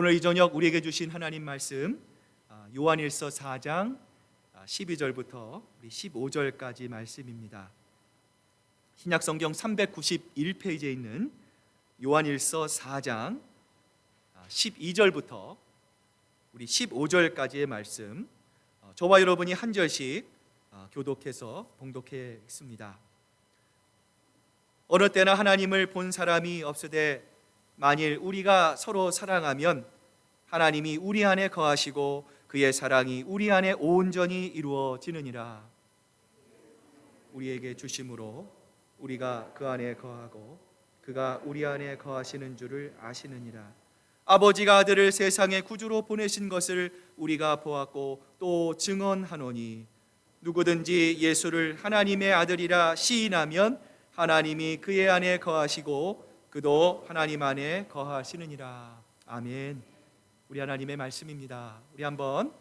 오늘 이 저녁 우리에게 주신 하나님 말씀 요한일서 4장 12절부터 15절까지 말씀입니다. 신약성경 391페이지에 있는 요한일서 4장 12절부터 우리 15절까지의 말씀, 저와 여러분이 한 절씩 교독해서 봉독했습니다. 어느 때나 하나님을 본 사람이 없으되 만일 우리가 서로 사랑하면 하나님이 우리 안에 거하시고 그의 사랑이 우리 안에 온전히 이루어지느니라. 우리에게 주심으로 우리가 그 안에 거하고 그가 우리 안에 거하시는 줄을 아시느니라. 아버지가 아들을 세상의 구주로 보내신 것을 우리가 보았고 또 증언하노니 누구든지 예수를 하나님의 아들이라 시인하면 하나님이 그의 안에 거하시고 그도 하나님 안에 거하시느니라. 아멘. 우리 하나님의 말씀입니다. 우리 한번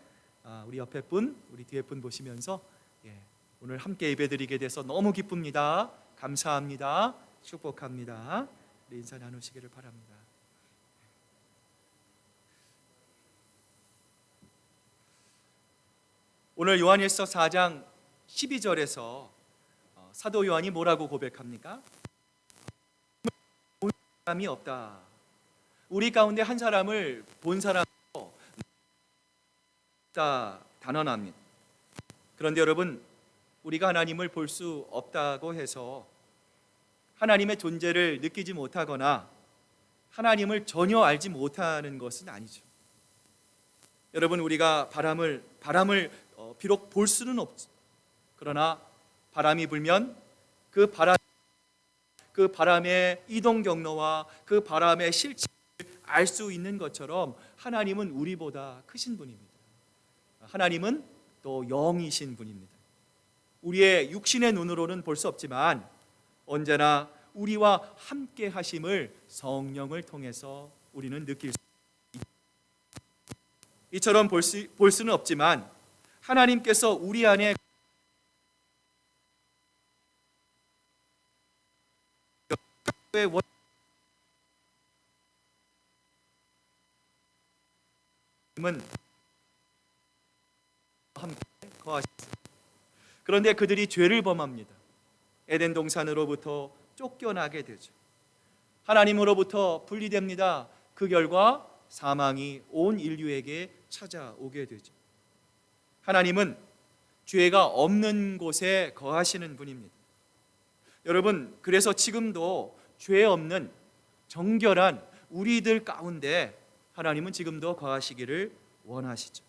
우리 옆에 분, 우리 뒤에 분 보시면서 오늘 함께 예배드리게 돼서 너무 기쁩니다. 감사합니다. 축복합니다. 우리 인사 나누시기를 바랍니다. 오늘 요한일서 4장 12절에서 사도 요한이 뭐라고 고백합니까? 본 사람이 없다. 우리 가운데 한 사람을 본 사람이 없다 단언합니다. 그런데 여러분, 우리가 하나님을 볼 수 없다고 해서 하나님의 존재를 느끼지 못하거나 하나님을 전혀 알지 못하는 것은 아니죠. 여러분, 우리가 바람을 비록 볼 수는 없죠. 그러나 바람이 불면 그 바람의 이동 경로와 그 바람의 실체를 알 수 있는 것처럼 하나님은 우리보다 크신 분입니다. 하나님은 또 영이신 분입니다. 우리의 육신의 눈으로는 볼 수 없지만 언제나 우리와 함께 하심을 성령을 통해서 우리는 느낄 수 있습니다. 이처럼 볼 수는 없지만 하나님께서 우리 안에 함께 거하셨습니다. 그런데 그들이 죄를 범합니다. 에덴 동산으로부터 쫓겨나게 되죠. 하나님으로부터 분리됩니다. 그 결과 사망이 온 인류에게 찾아오게 되죠. 하나님은 죄가 없는 곳에 거하시는 분입니다. 여러분, 그래서 지금도 죄 없는 정결한 우리들 가운데 하나님은 지금도 거하시기를 원하시죠.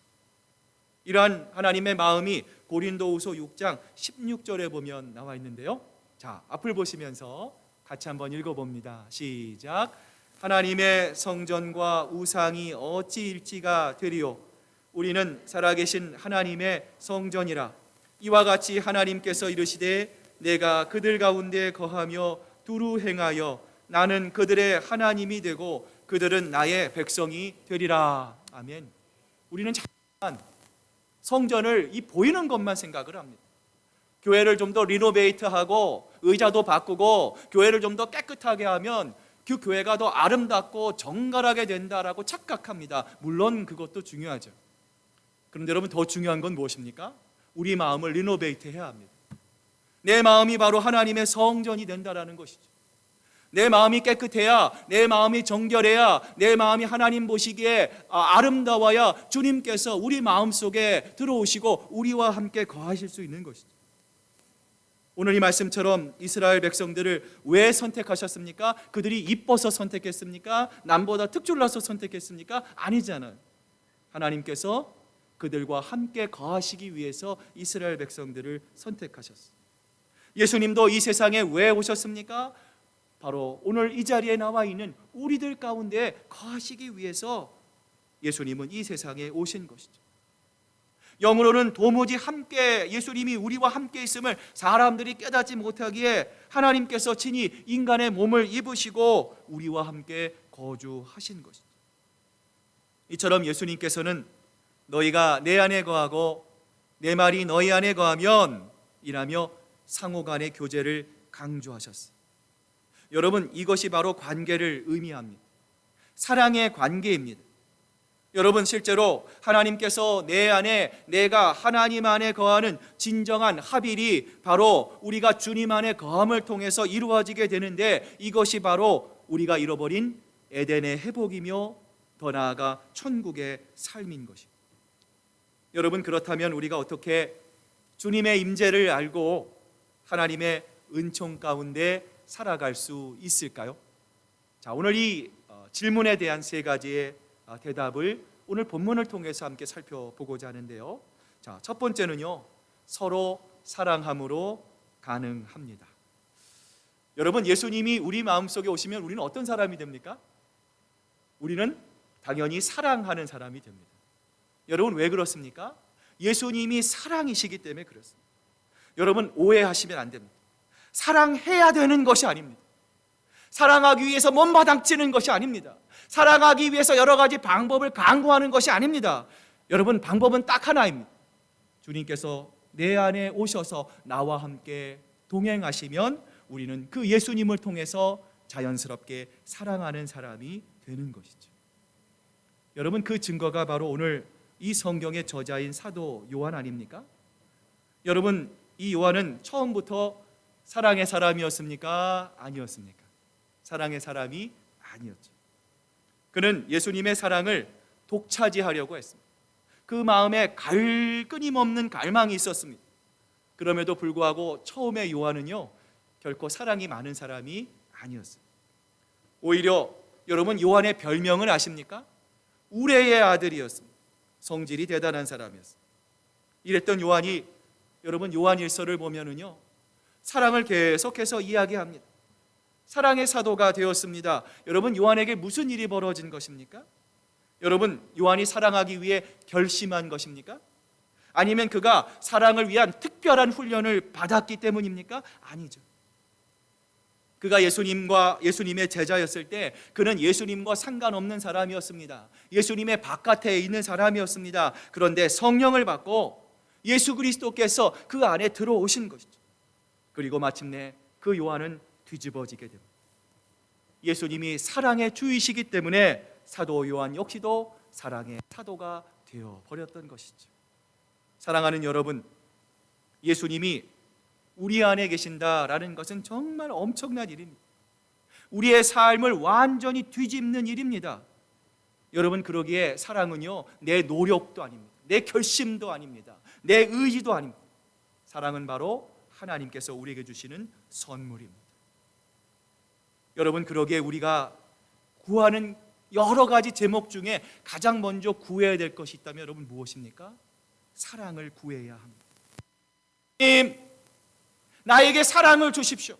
이러한 하나님의 마음이 고린도후서 6장 16절에 보면 나와 있는데요. 자, 앞을 보시면서 같이 한번 읽어봅니다. 시작. 하나님의 성전과 우상이 어찌 일치가 되리요? 우리는 살아계신 하나님의 성전이라. 이와 같이 하나님께서 이르시되 내가 그들 가운데 거하며 두루 행하여 나는 그들의 하나님이 되고 그들은 나의 백성이 되리라. 아멘. 우리는 잠깐 성전을 이 보이는 것만 생각을 합니다. 교회를 좀 더 리노베이트하고 의자도 바꾸고 교회를 좀 더 깨끗하게 하면 그 교회가 더 아름답고 정갈하게 된다라고 착각합니다. 물론 그것도 중요하죠. 그런데 여러분, 더 중요한 건 무엇입니까? 우리 마음을 리노베이트 해야 합니다. 내 마음이 바로 하나님의 성전이 된다라는 것이죠. 내 마음이 깨끗해야, 내 마음이 정결해야, 내 마음이 하나님 보시기에 아름다워야 주님께서 우리 마음속에 들어오시고 우리와 함께 거하실 수 있는 것이죠. 오늘 이 말씀처럼 이스라엘 백성들을 왜 선택하셨습니까? 그들이 이뻐서 선택했습니까? 남보다 특출나서 선택했습니까? 아니잖아요. 하나님께서 그들과 함께 거하시기 위해서 이스라엘 백성들을 선택하셨어요. 예수님도 이 세상에 왜 오셨습니까? 바로 오늘 이 자리에 나와 있는 우리들 가운데 거하시기 위해서 예수님은 이 세상에 오신 것이죠. 영으로는 도무지 함께 예수님이 우리와 함께 있음을 사람들이 깨닫지 못하기에 하나님께서 친히 인간의 몸을 입으시고 우리와 함께 거주하신 것이죠. 이처럼 예수님께서는 너희가 내 안에 거하고 내 말이 너희 안에 거하면 이라며 상호간의 교제를 강조하셨어요. 여러분, 이것이 바로 관계를 의미합니다. 사랑의 관계입니다. 여러분, 실제로 하나님께서 내 안에, 내가 하나님 안에 거하는 진정한 합일이 바로 우리가 주님 안에 거함을 통해서 이루어지게 되는데, 이것이 바로 우리가 잃어버린 에덴의 회복이며 더 나아가 천국의 삶인 것입니다. 여러분, 그렇다면 우리가 어떻게 주님의 임재를 알고 하나님의 은총 가운데 살아갈 수 있을까요? 자, 오늘 이 질문에 대한 세 가지의 대답을 오늘 본문을 통해서 함께 살펴보고자 하는데요. 자, 첫 번째는요, 서로 사랑함으로 가능합니다. 여러분, 예수님이 우리 마음속에 오시면 우리는 어떤 사람이 됩니까? 우리는 당연히 사랑하는 사람이 됩니다. 여러분, 왜 그렇습니까? 예수님이 사랑이시기 때문에 그렇습니다. 여러분, 오해하시면 안 됩니다. 사랑해야 되는 것이 아닙니다. 사랑하기 위해서 몸바닥치는 것이 아닙니다. 사랑하기 위해서 여러 가지 방법을 강구하는 것이 아닙니다. 여러분, 방법은 딱 하나입니다. 주님께서 내 안에 오셔서 나와 함께 동행하시면 우리는 그 예수님을 통해서 자연스럽게 사랑하는 사람이 되는 것이죠. 여러분, 그 증거가 바로 오늘 이 성경의 저자인 사도 요한 아닙니까? 여러분, 이 요한은 처음부터 사랑의 사람이었습니까? 아니었습니까? 사랑의 사람이 아니었죠. 그는 예수님의 사랑을 독차지하려고 했습니다. 그 마음에 끊임없는 갈망이 있었습니다. 그럼에도 불구하고 처음에 요한은요, 결코 사랑이 많은 사람이 아니었어요. 오히려 여러분, 요한의 별명을 아십니까? 우레의 아들이었습니다. 성질이 대단한 사람이었어요. 이랬던 요한이, 여러분, 요한일서를 보면은요, 사랑을 계속해서 이야기합니다. 사랑의 사도가 되었습니다. 여러분, 요한에게 무슨 일이 벌어진 것입니까? 여러분, 요한이 사랑하기 위해 결심한 것입니까? 아니면 그가 사랑을 위한 특별한 훈련을 받았기 때문입니까? 아니죠. 그가 예수님의 제자였을 때 그는 예수님과 상관없는 사람이었습니다. 예수님의 바깥에 있는 사람이었습니다. 그런데 성령을 받고 예수 그리스도께서 그 안에 들어오신 것이죠. 그리고 마침내 그 요한은 뒤집어지게 됩니다. 예수님이 사랑의 주이시기 때문에 사도 요한 역시도 사랑의 사도가 되어 버렸던 것이죠. 사랑하는 여러분, 예수님이 우리 안에 계신다라는 것은 정말 엄청난 일입니다. 우리의 삶을 완전히 뒤집는 일입니다. 여러분, 그러기에 사랑은요, 내 노력도 아닙니다. 내 결심도 아닙니다. 내 의지도 아닙니다. 사랑은 바로 하나님께서 우리에게 주시는 선물입니다. 여러분, 그러기에 우리가 구하는 여러 가지 제목 중에 가장 먼저 구해야 될 것이 있다면 여러분, 무엇입니까? 사랑을 구해야 합니다. 하나님, 나에게 사랑을 주십시오.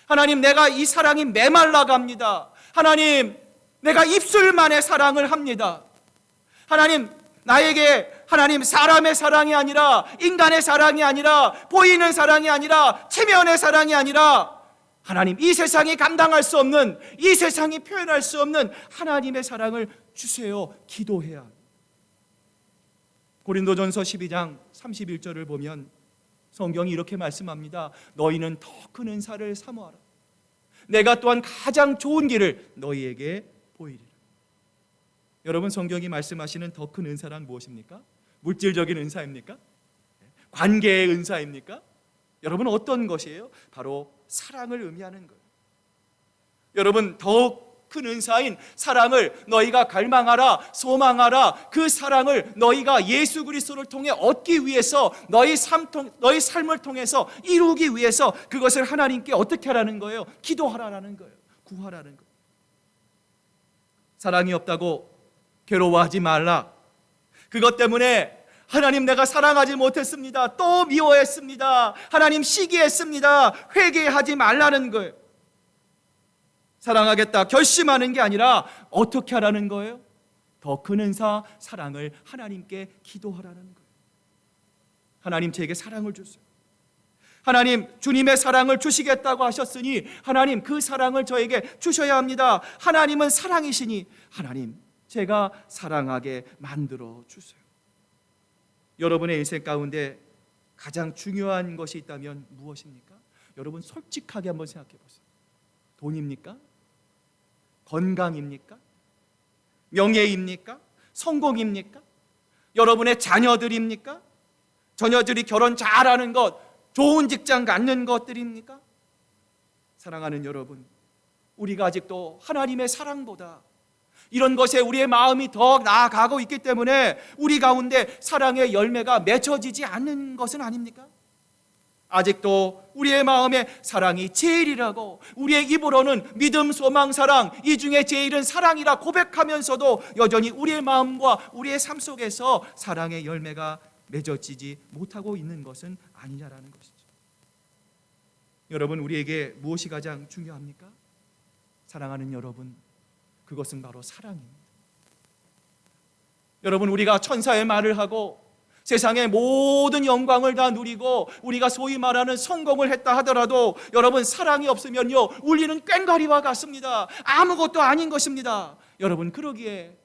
하나님, 내가 이 사랑이 메말라 갑니다. 하나님, 내가 입술만의 사랑을 합니다. 하나님, 나에게 하나님, 사람의 사랑이 아니라, 인간의 사랑이 아니라, 보이는 사랑이 아니라, 체면의 사랑이 아니라, 하나님, 이 세상이 감당할 수 없는, 이 세상이 표현할 수 없는 하나님의 사랑을 주세요. 기도해야 합니다. 고린도전서 12장 31절을 보면 성경이 이렇게 말씀합니다. 너희는 더 큰 은사를 사모하라. 내가 또한 가장 좋은 길을 너희에게 보이리라. 여러분, 성경이 말씀하시는 더 큰 은사란 무엇입니까? 물질적인 은사입니까? 관계의 은사입니까? 여러분, 어떤 것이에요? 바로 사랑을 의미하는 거예요. 여러분, 더욱 큰 은사인 사랑을 너희가 갈망하라, 소망하라. 그 사랑을 너희가 예수 그리스도를 통해 얻기 위해서, 너희 삶을 통해서 이루기 위해서 그것을 하나님께 어떻게 하라는 거예요? 기도하라는 거예요. 구하라는 거예요. 사랑이 없다고 괴로워하지 말라. 그것 때문에 하나님, 내가 사랑하지 못했습니다. 또 미워했습니다. 하나님, 시기했습니다. 회개하지 말라는 거예요. 사랑하겠다 결심하는 게 아니라 어떻게 하라는 거예요? 더 큰 은사, 사랑을 하나님께 기도하라는 거예요. 하나님, 저에게 사랑을 주세요. 하나님, 주님의 사랑을 주시겠다고 하셨으니 하나님, 그 사랑을 저에게 주셔야 합니다. 하나님은 사랑이시니 하나님, 제가 사랑하게 만들어 주세요. 여러분의 인생 가운데 가장 중요한 것이 있다면 무엇입니까? 여러분, 솔직하게 한번 생각해 보세요. 돈입니까? 건강입니까? 명예입니까? 성공입니까? 여러분의 자녀들입니까? 자녀들이 결혼 잘하는 것, 좋은 직장 갖는 것들입니까? 사랑하는 여러분, 우리가 아직도 하나님의 사랑보다 이런 것에 우리의 마음이 더 나아가고 있기 때문에 우리 가운데 사랑의 열매가 맺혀지지 않는 것은 아닙니까? 아직도 우리의 마음에 사랑이 제일이라고, 우리의 입으로는 믿음, 소망, 사랑, 이 중에 제일은 사랑이라 고백하면서도 여전히 우리의 마음과 우리의 삶 속에서 사랑의 열매가 맺어지지 못하고 있는 것은 아니냐라는 것이죠. 여러분, 우리에게 무엇이 가장 중요합니까? 사랑하는 여러분, 그것은 바로 사랑입니다. 여러분, 우리가 천사의 말을 하고 세상의 모든 영광을 다 누리고 우리가 소위 말하는 성공을 했다 하더라도 여러분, 사랑이 없으면요, 우리는 꽹과리와 같습니다. 아무것도 아닌 것입니다. 여러분, 그러기에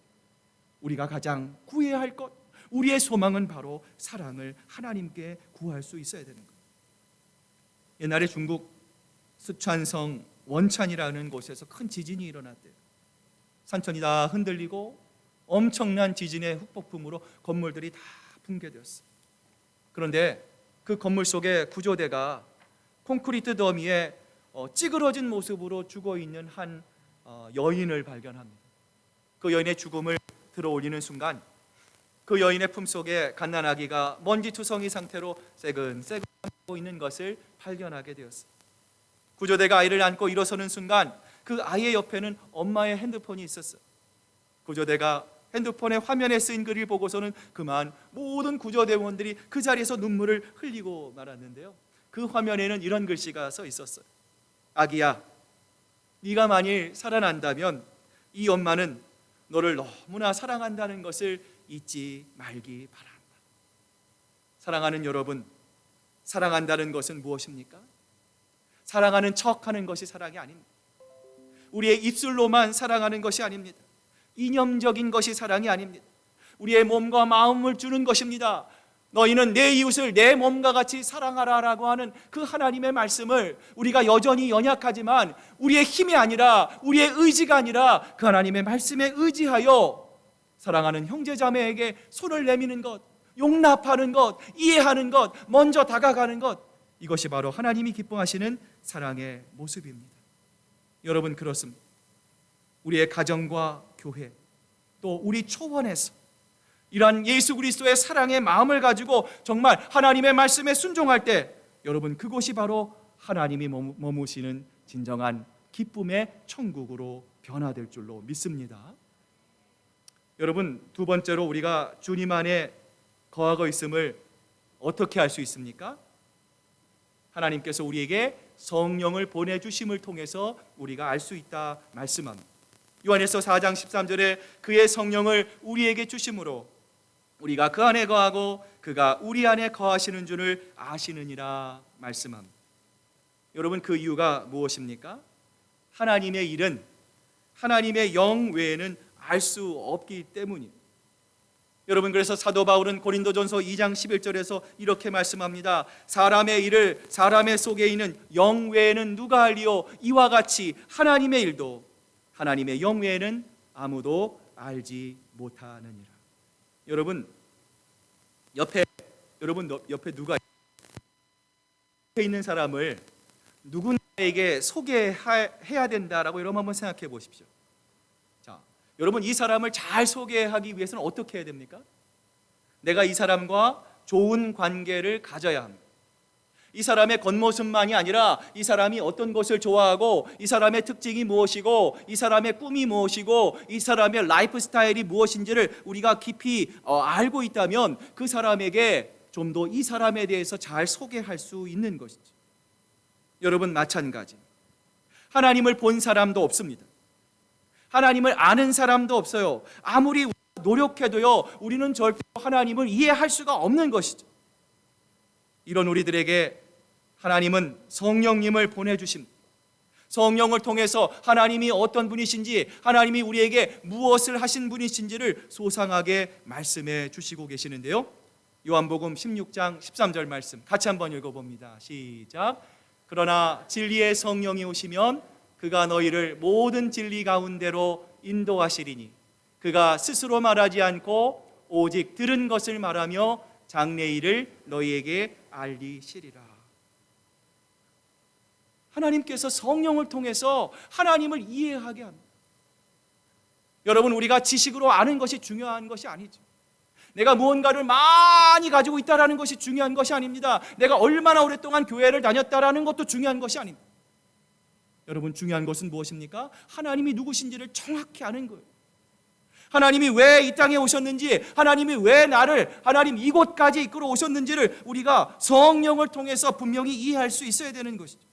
우리가 가장 구해야 할 것, 우리의 소망은 바로 사랑을 하나님께 구할 수 있어야 되는 거예요. 옛날에 중국 스촨성 원찬이라는 곳에서 큰 지진이 일어났대요. 산천이 다 흔들리고 엄청난 지진의 훅폭풍으로 건물들이 다 붕괴되었어요. 그런데 그 건물 속에 구조대가 콘크리트 더미에 찌그러진 모습으로 죽어있는 한 여인을 발견합니다. 그 여인의 죽음을 들어올리는 순간 그 여인의 품속에 갓난아기가 먼지투성이 상태로 새근새근하고 있는 것을 발견하게 되었어요. 구조대가 아이를 안고 일어서는 순간 그 아이의 옆에는 엄마의 핸드폰이 있었어요. 구조대가 핸드폰의 화면에 쓰인 글을 보고서는 그만 모든 구조대원들이 그 자리에서 눈물을 흘리고 말았는데요, 그 화면에는 이런 글씨가 써 있었어요. 아기야, 네가 만일 살아난다면 이 엄마는 너를 너무나 사랑한다는 것을 잊지 말기 바란다. 사랑하는 여러분, 사랑한다는 것은 무엇입니까? 사랑하는 척하는 것이 사랑이 아닙니다. 우리의 입술로만 사랑하는 것이 아닙니다. 이념적인 것이 사랑이 아닙니다. 우리의 몸과 마음을 주는 것입니다. 너희는 내 이웃을 내 몸과 같이 사랑하라라고 하는 그 하나님의 말씀을 우리가 여전히 연약하지만 우리의 힘이 아니라, 우리의 의지가 아니라 그 하나님의 말씀에 의지하여 사랑하는 형제자매에게 손을 내미는 것, 용납하는 것, 이해하는 것, 먼저 다가가는 것, 이것이 바로 하나님이 기뻐하시는 사랑의 모습입니다. 여러분, 그렇습니다. 우리의 가정과 교회, 또 우리 초원에서 이러한 예수 그리스도의 사랑의 마음을 가지고 정말 하나님의 말씀에 순종할 때 여러분, 그곳이 바로 하나님이 머무시는 진정한 기쁨의 천국으로 변화될 줄로 믿습니다. 여러분, 두 번째로 우리가 주님 안에 거하고 있음을 어떻게 알 수 있습니까? 하나님께서 우리에게 성령을 보내주심을 통해서 우리가 알 수 있다 말씀합니다. 요한일서 4장 13절에 그의 성령을 우리에게 주심으로 우리가 그 안에 거하고 그가 우리 안에 거하시는 줄을 아시느니라 말씀합니다. 여러분, 그 이유가 무엇입니까? 하나님의 일은 하나님의 영 외에는 알 수 없기 때문입니다. 여러분, 그래서 사도 바울은 고린도전서 2장 11절에서 이렇게 말씀합니다. 사람의 일을 사람의 속에 있는 영 외에는 누가 알리요? 이와 같이 하나님의 일도 하나님의 영 외에는 아무도 알지 못하느니라. 여러분 옆에 누가 옆에 있는 사람을 누군가에게 소개해야 된다라고 여러분 한번 생각해 보십시오. 자, 여러분, 이 사람을 잘 소개하기 위해서는 어떻게 해야 됩니까? 내가 이 사람과 좋은 관계를 가져야 합니다. 이 사람의 겉모습만이 아니라 이 사람이 어떤 것을 좋아하고, 이 사람의 특징이 무엇이고, 이 사람의 꿈이 무엇이고, 이 사람의 라이프 스타일이 무엇인지를 우리가 깊이 알고 있다면 그 사람에게 좀 더 이 사람에 대해서 잘 소개할 수 있는 것이죠. 여러분, 마찬가지. 하나님을 본 사람도 없습니다. 하나님을 아는 사람도 없어요. 아무리 노력해도요, 우리는 절대 하나님을 이해할 수가 없는 것이죠. 이런 우리들에게 하나님은 성령님을 보내주십니다. 성령을 통해서 하나님이 어떤 분이신지, 하나님이 우리에게 무엇을 하신 분이신지를 소상하게 말씀해 주시고 계시는데요, 요한복음 16장 13절 말씀 같이 한번 읽어봅니다. 시작. 그러나 진리의 성령이 오시면 그가 너희를 모든 진리 가운데로 인도하시리니 그가 스스로 말하지 않고 오직 들은 것을 말하며 장래일을 너희에게 알리시리라. 하나님께서 성령을 통해서 하나님을 이해하게 합니다. 여러분, 우리가 지식으로 아는 것이 중요한 것이 아니죠. 내가 무언가를 많이 가지고 있다는 것이 중요한 것이 아닙니다. 내가 얼마나 오랫동안 교회를 다녔다는 것도 중요한 것이 아닙니다. 여러분, 중요한 것은 무엇입니까? 하나님이 누구신지를 정확히 아는 거예요. 하나님이 왜 이 땅에 오셨는지, 하나님이 왜 나를 하나님 이곳까지 이끌어 오셨는지를 우리가 성령을 통해서 분명히 이해할 수 있어야 되는 것이죠.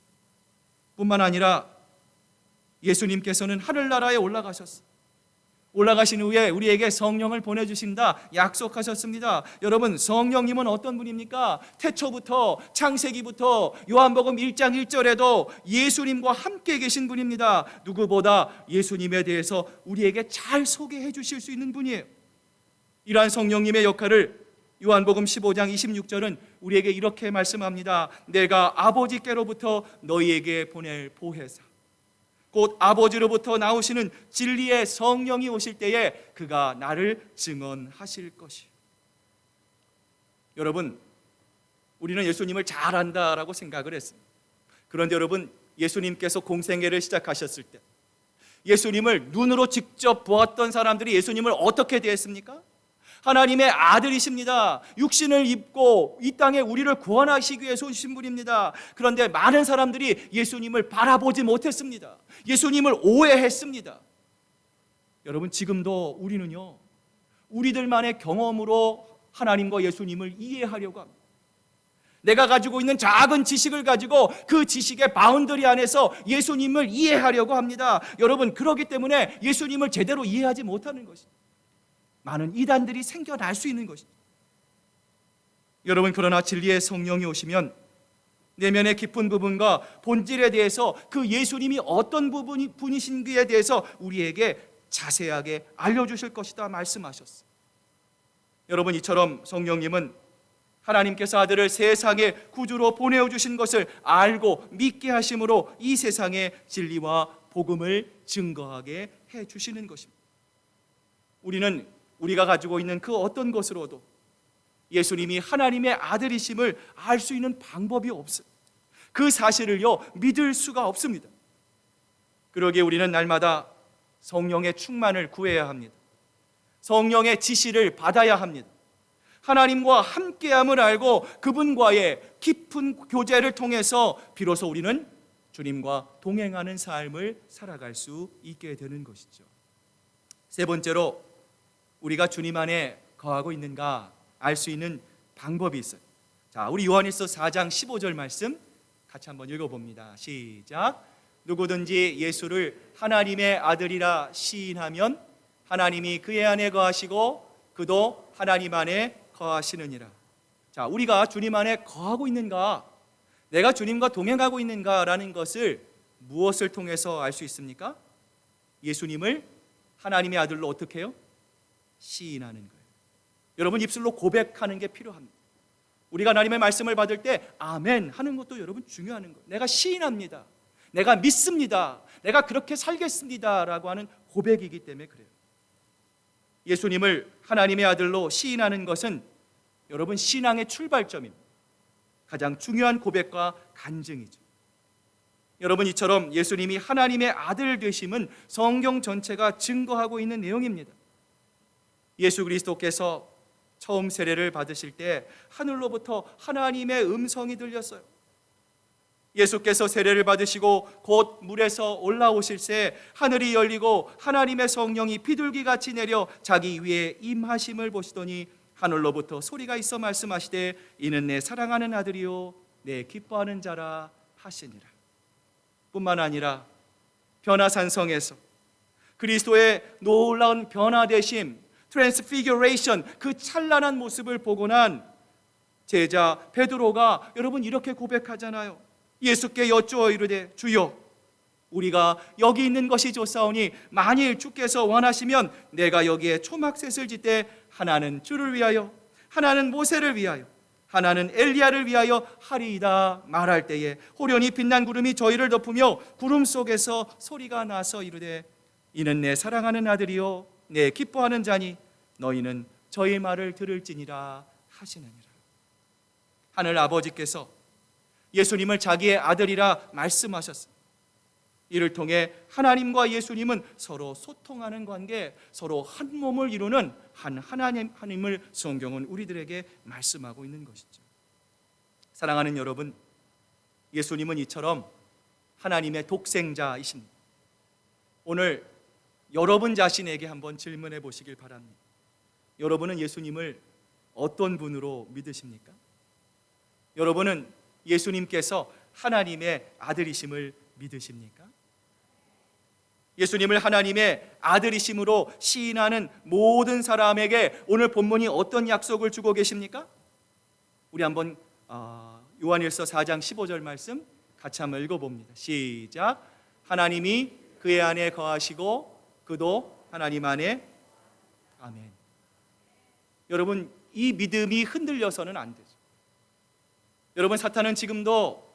뿐만 아니라 예수님께서는 하늘나라에 올라가신 후에 우리에게 성령을 보내주신다 약속하셨습니다. 여러분, 성령님은 어떤 분입니까? 태초부터, 창세기부터 요한복음 1장 1절에도 예수님과 함께 계신 분입니다. 누구보다 예수님에 대해서 우리에게 잘 소개해 주실 수 있는 분이에요. 이러한 성령님의 역할을 요한복음 15장 26절은 우리에게 이렇게 말씀합니다. 내가 아버지께로부터 너희에게 보낼 보혜사, 곧 아버지로부터 나오시는 진리의 성령이 오실 때에 그가 나를 증언하실 것이요. 여러분, 우리는 예수님을 잘 안다라고 생각을 했습니다. 그런데 여러분, 예수님께서 공생애를 시작하셨을 때 예수님을 눈으로 직접 보았던 사람들이 예수님을 어떻게 대했습니까? 하나님의 아들이십니다. 육신을 입고 이 땅에 우리를 구원하시기 위해서 오신 분입니다. 그런데 많은 사람들이 예수님을 바라보지 못했습니다. 예수님을 오해했습니다. 여러분, 지금도 우리는요, 우리들만의 경험으로 하나님과 예수님을 이해하려고 합니다. 내가 가지고 있는 작은 지식을 가지고 그 지식의 바운더리 안에서 예수님을 이해하려고 합니다. 여러분, 그렇기 때문에 예수님을 제대로 이해하지 못하는 것입니다. 많은 이단들이 생겨날 수 있는 것입니다. 여러분, 그러나 진리의 성령이 오시면 내면의 깊은 부분과 본질에 대해서 그 예수님이 어떤 분이신지에 대해서 우리에게 자세하게 알려주실 것이다 말씀하셨어요. 여러분, 이처럼 성령님은 하나님께서 아들을 세상의 구주로 보내주신 것을 알고 믿게 하심으로 이 세상의 진리와 복음을 증거하게 해주시는 것입니다. 우리는 우리가 가지고 있는 그 어떤 것으로도 예수님이 하나님의 아들이심을 알 수 있는 방법이 없어요. 그 사실을요, 믿을 수가 없습니다. 그러기에 우리는 날마다 성령의 충만을 구해야 합니다. 성령의 지시를 받아야 합니다. 하나님과 함께함을 알고 그분과의 깊은 교제를 통해서 비로소 우리는 주님과 동행하는 삶을 살아갈 수 있게 되는 것이죠. 세 번째로, 우리가 주님 안에 거하고 있는가 알 수 있는 방법이 있어요. 자, 우리 요한일서 4장 15절 말씀 같이 한번 읽어봅니다. 시작. 누구든지 예수를 하나님의 아들이라 시인하면 하나님이 그의 안에 거하시고 그도 하나님 안에 거하시느니라. 자, 우리가 주님 안에 거하고 있는가, 내가 주님과 동행하고 있는가라는 것을 무엇을 통해서 알 수 있습니까? 예수님을 하나님의 아들로 어떻게 해요? 시인하는 거예요. 여러분, 입술로 고백하는 게 필요합니다. 우리가 하나님의 말씀을 받을 때 아멘 하는 것도 여러분 중요한 거예요. 내가 시인합니다. 내가 믿습니다. 내가 그렇게 살겠습니다 라고 하는 고백이기 때문에 그래요. 예수님을 하나님의 아들로 시인하는 것은 여러분 신앙의 출발점입니다. 가장 중요한 고백과 간증이죠. 여러분, 이처럼 예수님이 하나님의 아들 되심은 성경 전체가 증거하고 있는 내용입니다. 예수 그리스도께서 처음 세례를 받으실 때 하늘로부터 하나님의 음성이 들렸어요. 예수께서 세례를 받으시고 곧 물에서 올라오실 새 하늘이 열리고 하나님의 성령이 비둘기같이 내려 자기 위에 임하심을 보시더니 하늘로부터 소리가 있어 말씀하시되 이는 내 사랑하는 아들이요 내 기뻐하는 자라 하시니라. 뿐만 아니라 변화산성에서 그리스도의 놀라운 변화되심, 트랜스피규레이션, 그 찬란한 모습을 보고 난 제자 베드로가 여러분 이렇게 고백하잖아요. 예수께 여쭈어 이르되 주여, 우리가 여기 있는 것이 좋사오니 만일 주께서 원하시면 내가 여기에 초막셋을 짓되 하나는 주를 위하여, 하나는 모세를 위하여, 하나는 엘리야를 위하여 하리이다 말할 때에 호련히 빛난 구름이 저희를 덮으며 구름 속에서 소리가 나서 이르되 이는 내 사랑하는 아들이요 내 기뻐하는 자니 너희는 저희 말을 들을지니라 하시느니라. 하늘 아버지께서 예수님을 자기의 아들이라 말씀하셨습니다. 이를 통해 하나님과 예수님은 서로 소통하는 관계, 서로 한 몸을 이루는 한 하나님을 성경은 우리들에게 말씀하고 있는 것이죠. 사랑하는 여러분, 예수님은 이처럼 하나님의 독생자이십니다. 오늘 여러분 자신에게 한번 질문해 보시길 바랍니다. 여러분은 예수님을 어떤 분으로 믿으십니까? 여러분은 예수님께서 하나님의 아들이심을 믿으십니까? 예수님을 하나님의 아들이심으로 시인하는 모든 사람에게 오늘 본문이 어떤 약속을 주고 계십니까? 우리 한번 요한일서 4장 15절 말씀 같이 한번 읽어봅니다. 시작. 하나님이 그의 안에 거하시고 그도 하나님 안에. 아멘. 여러분, 이 믿음이 흔들려서는 안 되죠. 여러분, 사탄은 지금도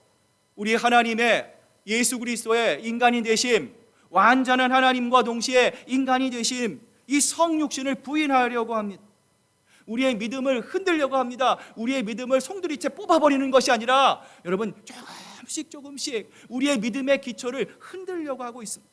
우리 하나님의 예수 그리스도의 인간이 되심, 완전한 하나님과 동시에 인간이 되심, 이 성육신을 부인하려고 합니다. 우리의 믿음을 흔들려고 합니다. 우리의 믿음을 송두리째 뽑아버리는 것이 아니라 여러분, 조금씩 우리의 믿음의 기초를 흔들려고 하고 있습니다.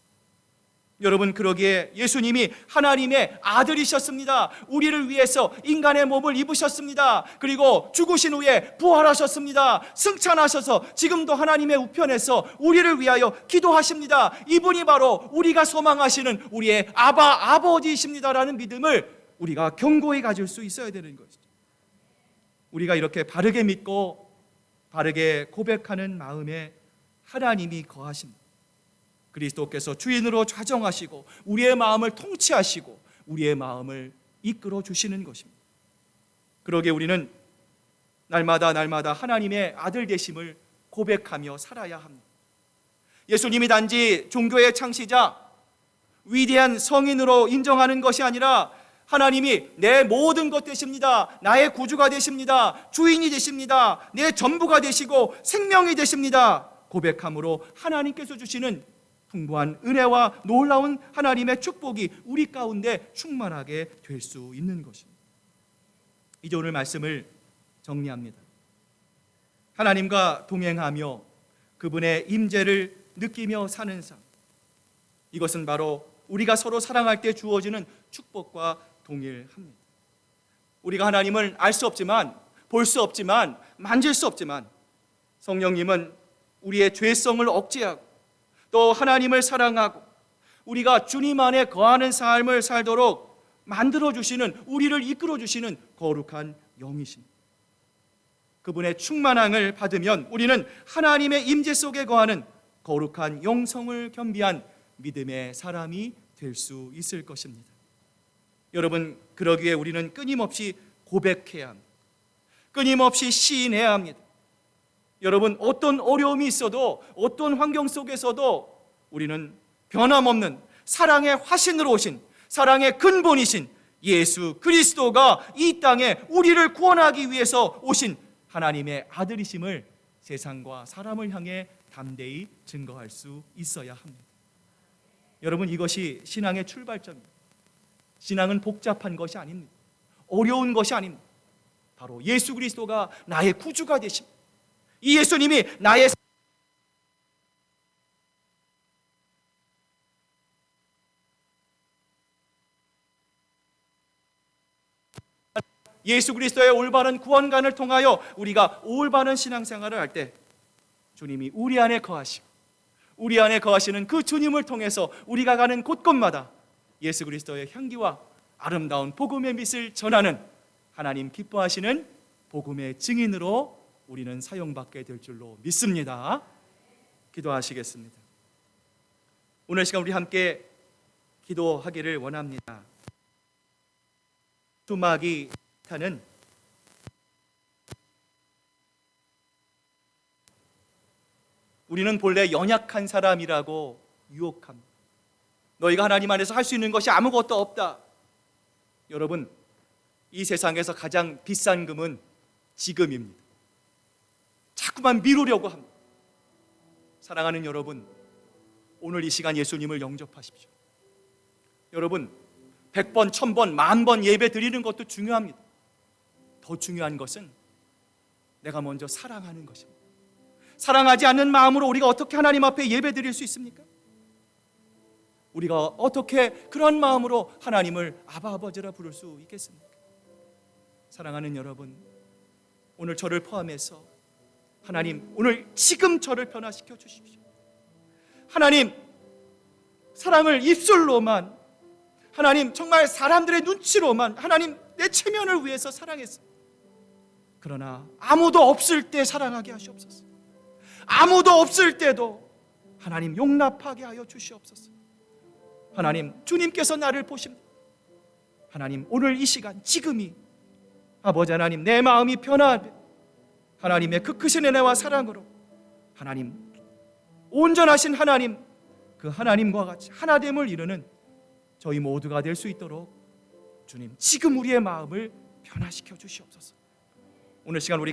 여러분, 그러기에 예수님이 하나님의 아들이셨습니다. 우리를 위해서 인간의 몸을 입으셨습니다. 그리고 죽으신 후에 부활하셨습니다. 승천하셔서 지금도 하나님의 우편에서 우리를 위하여 기도하십니다. 이분이 바로 우리가 소망하시는 우리의 아버지이십니다라는 믿음을 우리가 견고히 가질 수 있어야 되는 것이죠. 우리가 이렇게 바르게 믿고 바르게 고백하는 마음에 하나님이 거하십니다. 그리스도께서 주인으로 좌정하시고 우리의 마음을 통치하시고 우리의 마음을 이끌어 주시는 것입니다. 그러기에 우리는 날마다 하나님의 아들 되심을 고백하며 살아야 합니다. 예수님이 단지 종교의 창시자, 위대한 성인으로 인정하는 것이 아니라 하나님이 내 모든 것 되십니다. 나의 구주가 되십니다. 주인이 되십니다. 내 전부가 되시고 생명이 되십니다. 고백함으로 하나님께서 주시는 풍부한 은혜와 놀라운 하나님의 축복이 우리 가운데 충만하게 될 수 있는 것입니다. 이제 오늘 말씀을 정리합니다. 하나님과 동행하며 그분의 임재를 느끼며 사는 삶, 이것은 바로 우리가 서로 사랑할 때 주어지는 축복과 동일합니다. 우리가 하나님을 알 수 없지만, 볼 수 없지만, 만질 수 없지만 성령님은 우리의 죄성을 억제하고 또 하나님을 사랑하고 우리가 주님 안에 거하는 삶을 살도록 만들어주시는, 우리를 이끌어주시는 거룩한 영이십니다. 그분의 충만함을 받으면 우리는 하나님의 임재 속에 거하는 거룩한 영성을 겸비한 믿음의 사람이 될 수 있을 것입니다. 여러분, 그러기에 우리는 끊임없이 고백해야 합니다. 끊임없이 시인해야 합니다. 여러분, 어떤 어려움이 있어도 어떤 환경 속에서도 우리는 변함없는 사랑의 화신으로 오신, 사랑의 근본이신 예수 그리스도가 이 땅에 우리를 구원하기 위해서 오신 하나님의 아들이심을 세상과 사람을 향해 담대히 증거할 수 있어야 합니다. 여러분, 이것이 신앙의 출발점입니다. 신앙은 복잡한 것이 아닙니다. 어려운 것이 아닙니다. 바로 예수 그리스도가 나의 구주가 되십니다. 이 예수님이 나의 예수 그리스도의 올바른 구원관을 통하여 우리가 올바른 신앙생활을 할 때 주님이 우리 안에 거하시고 우리 안에 거하시는 그 주님을 통해서 우리가 가는 곳곳마다 예수 그리스도의 향기와 아름다운 복음의 빛을 전하는 하나님 기뻐하시는 복음의 증인으로 우리는 사용받게 될 줄로 믿습니다. 기도하시겠습니다. 오늘 시간 우리 함께 기도하기를 원합니다. 수막이 타는 우리는 본래 연약한 사람이라고 유혹합니다. 너희가 하나님 안에서 할 수 있는 것이 아무것도 없다. 여러분, 이 세상에서 가장 비싼 금은 지금입니다. 자꾸만 미루려고 합니다. 사랑하는 여러분, 오늘 이 시간 예수님을 영접하십시오. 여러분, 100번, 1000번, 10,000번 예배 드리는 것도 중요합니다. 더 중요한 것은 내가 먼저 사랑하는 것입니다. 사랑하지 않는 마음으로 우리가 어떻게 하나님 앞에 예배 드릴 수 있습니까? 우리가 어떻게 그런 마음으로 하나님을 아바 아버지라 부를 수 있겠습니까? 사랑하는 여러분, 오늘 저를 포함해서 하나님 오늘 지금 저를 변화시켜 주십시오. 하나님, 사랑을 입술로만, 하나님 정말 사람들의 눈치로만 하나님 내 체면을 위해서 사랑했습니다. 그러나 아무도 없을 때 사랑하게 하시옵소서. 아무도 없을 때도 하나님 용납하게 하여 주시옵소서. 하나님, 주님께서 나를 보십니다. 하나님, 오늘 이 시간 지금이 아버지 하나님 내 마음이 변화하며 하나님의 그 크신 은혜와 사랑으로 하나님 온전하신 하나님, 그 하나님과 같이 하나됨을 이루는 저희 모두가 될 수 있도록 주님 지금 우리의 마음을 변화시켜 주시옵소서. 오늘 시간 우리